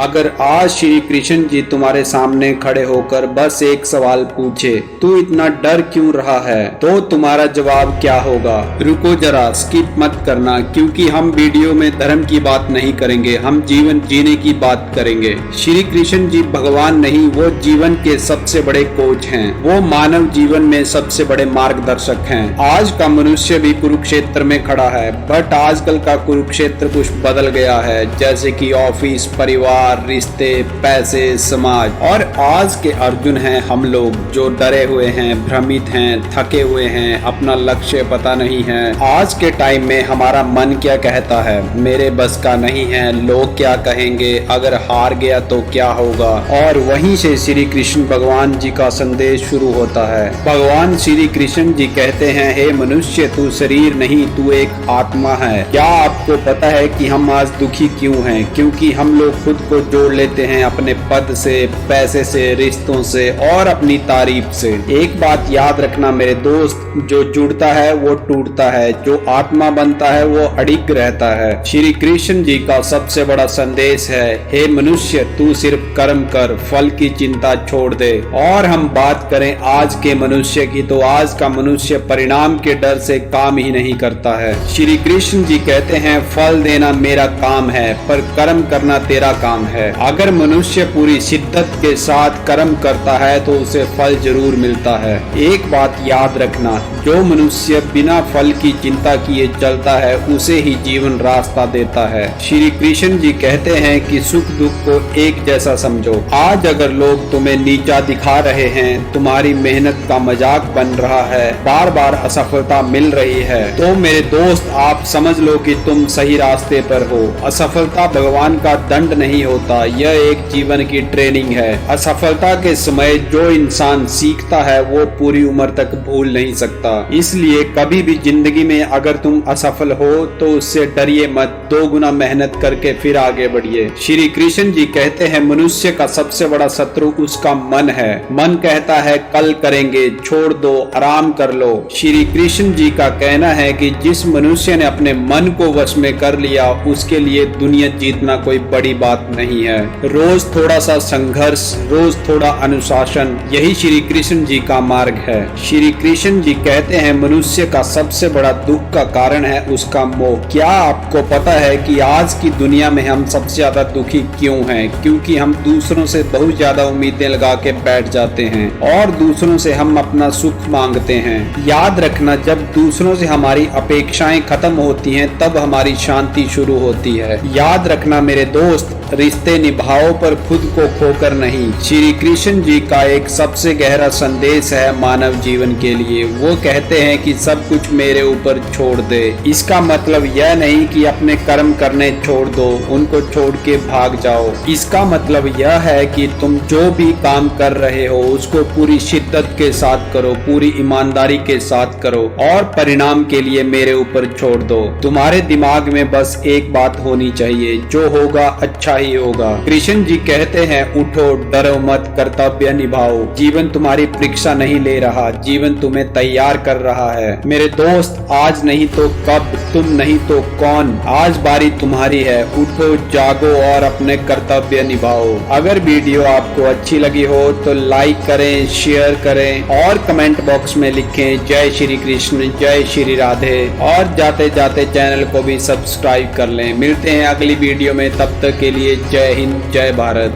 अगर आज श्री कृष्ण जी तुम्हारे सामने खड़े होकर बस एक सवाल पूछे, तू इतना डर क्यों रहा है, तो तुम्हारा जवाब क्या होगा? रुको जरा, स्किप मत करना, क्योंकि हम वीडियो में धर्म की बात नहीं करेंगे, हम जीवन जीने की बात करेंगे। श्री कृष्ण जी भगवान नहीं, वो जीवन के सबसे बड़े कोच हैं। वो मानव जीवन में सबसे बड़े मार्गदर्शक हैं। आज का मनुष्य भी कुरुक्षेत्र में खड़ा है, बट आजकल का कुरुक्षेत्र कुछ बदल गया है, जैसे कि ऑफिस, परिवार, रिश्ते, पैसे, समाज। और आज के अर्जुन हैं हम लोग, जो डरे हुए हैं, भ्रमित हैं, थके हुए हैं, अपना लक्ष्य पता नहीं है। आज के टाइम में हमारा मन क्या कहता है, मेरे बस का नहीं है, लोग क्या कहेंगे, अगर हार गया तो क्या होगा। और वहीं से श्री कृष्ण भगवान जी का संदेश शुरू होता है। भगवान श्री कृष्ण जी कहते हैं, हे मनुष्य, तू शरीर नहीं, तू एक आत्मा है। क्या आपको पता है कि हम आज दुखी क्यों हैं? क्योंकि हम लोग खुद को जोड़ लेते हैं अपने पद से, पैसे से, रिश्तों से और अपनी तारीफ से। एक बात याद रखना मेरे दोस्त, जो जुड़ता है वो टूटता है, जो आत्मा बनता है वो अडिग रहता है। श्री कृष्ण जी का सबसे बड़ा संदेश है, हे मनुष्य, तू सिर्फ कर्म कर, फल की चिंता छोड़ दे। और हम बात करें आज के मनुष्य की, तो आज का मनुष्य परिणाम के डर से काम ही नहीं करता है। श्री कृष्ण जी कहते हैं, फल देना मेरा काम है, पर कर्म करना तेरा काम है। अगर मनुष्य पूरी शिद्दत के साथ कर्म करता है तो उसे फल जरूर मिलता है। एक बात याद रखना, जो मनुष्य बिना फल की चिंता किए चलता है उसे ही जीवन रास्ता देता है। श्री कृष्ण जी कहते हैं कि सुख दुख को एक जैसा समझो। आज अगर लोग तुम्हें नीचा दिखा रहे हैं, तुम्हारी मेहनत का मजाक बन रहा है, बार बार असफलता मिल रही है, तो मेरे दोस्त आप समझ लो कि तुम सही रास्ते पर हो। असफलता भगवान का दंड नहीं होता, यह एक जीवन की ट्रेनिंग है। असफलता के समय जो इंसान सीखता है वो पूरी उम्र तक भूल नहीं सकता। इसलिए कभी भी जिंदगी में अगर तुम असफल हो तो उससे डरिए मत, 2 गुना मेहनत करके फिर आगे बढ़िए। श्री कृष्ण जी कहते हैं, मनुष्य का सबसे बड़ा शत्रु उसका मन है। मन कहता है कल करेंगे, छोड़ दो, आराम कर लो। श्री कृष्ण जी का कहना है कि जिस मनुष्य ने अपने मन को वश में कर लिया, उसके लिए दुनिया जीतना कोई बड़ी बात नहीं है। रोज थोड़ा सा संघर्ष, रोज थोड़ा अनुशासन, यही श्री कृष्ण जी का मार्ग है। श्री कृष्ण जी कहते हैं, मनुष्य का सबसे बड़ा दुख का कारण है उसका मोह। क्या आपको पता है कि आज की दुनिया में हम सबसे ज्यादा दुखी क्यों हैं? क्योंकि हम दूसरों से बहुत ज्यादा उम्मीदें लगा के बैठ जाते हैं और दूसरों से हम अपना सुख मांगते हैं। याद रखना, जब दूसरों से हमारी अपेक्षाएं खत्म होती हैं तब हमारी शांति शुरू होती है। याद रखना मेरे दोस्त, रिश्ते निभाओ पर खुद को खोकर नहीं। श्री कृष्ण जी का एक सबसे गहरा संदेश है मानव जीवन के लिए। वो कहते हैं कि सब कुछ मेरे ऊपर छोड़ दे। इसका मतलब यह नहीं कि अपने कर्म करने छोड़ दो, उनको छोड़ के भाग जाओ। इसका मतलब यह है कि तुम जो भी काम कर रहे हो उसको पूरी शिद्दत के साथ करो, पूरी ईमानदारी के साथ करो और परिणाम के लिए मेरे ऊपर छोड़ दो। तुम्हारे दिमाग में बस एक बात होनी चाहिए, जो होगा अच्छा ही होगा। कृष्ण जी कहते हैं, उठो, डरो मत, कर्तव्य निभाओ। जीवन तुम्हारी परीक्षा नहीं ले रहा, जीवन तुम्हें तैयार कर रहा है। मेरे दोस्त, आज नहीं तो कब, तुम नहीं तो कौन, आज बारी तुम्हारी है। उठो, जागो और अपने कर्तव्य निभाओ। अगर वीडियो आपको अच्छी लगी हो तो लाइक करें, शेयर करें और कमेंट बॉक्स में लिखें जय श्री कृष्ण, जय श्री राधे। और जाते जाते चैनल को भी सब्सक्राइब कर लें। मिलते हैं अगली वीडियो में, तब तक के लिए जय हिंद, जय भारत।